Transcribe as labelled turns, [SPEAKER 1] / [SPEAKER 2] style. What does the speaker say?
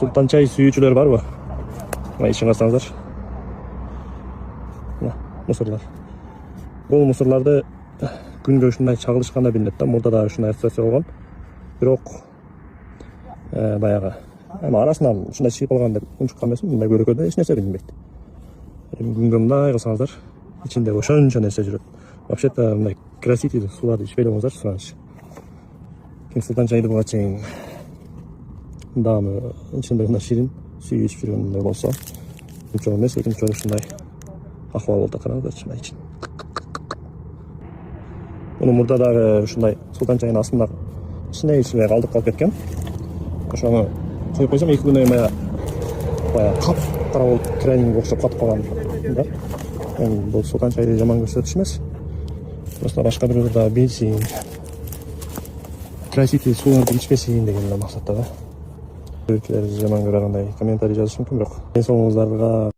[SPEAKER 1] Sultan çay suyucuları var mı? Buna işin alsanızlar. Mısırlar. Bu mısırlarda gün görüşünde çağılışkanda bilinettim. Burada da şuna ekspresiyon olgan. Bирок баягы. Ama arasından şuna çıkıp olgan dep unчуккан эмесмин. Мына көрөкөдө эч нерсе билинбейт. Күнгө мындай кылсаңыздар, ичинде ошончо нерсе жүрөт. Вообще-то мындай краситель суларды ичпей элеңиздер, сураныч. Sultan çayı буга чейин дагы ичинде мындай ширин, сүйүү ичип жүргөндөй болсо, үчөө эмес, экинчи ушундай ахвал болду. Караңыздарчы мына ичин. Муну мурда дагы ушундай Sultan çayынын астында ичине калдык калып кеткен. Ошону коюп койсом 2 күнөй баягы кап-кара болуп крайнинге окшоп катып калган да. Эми бул Sultan çayы жаман көрсөтүш эмес. Просто башка бирөөлөр дагы билсин. Краситель суларды ичпесин деген максатта да. Өлкөлөрү жаман көргөндөй комментарий жазыш мүмкүн, бирок ден соолугуңуздарга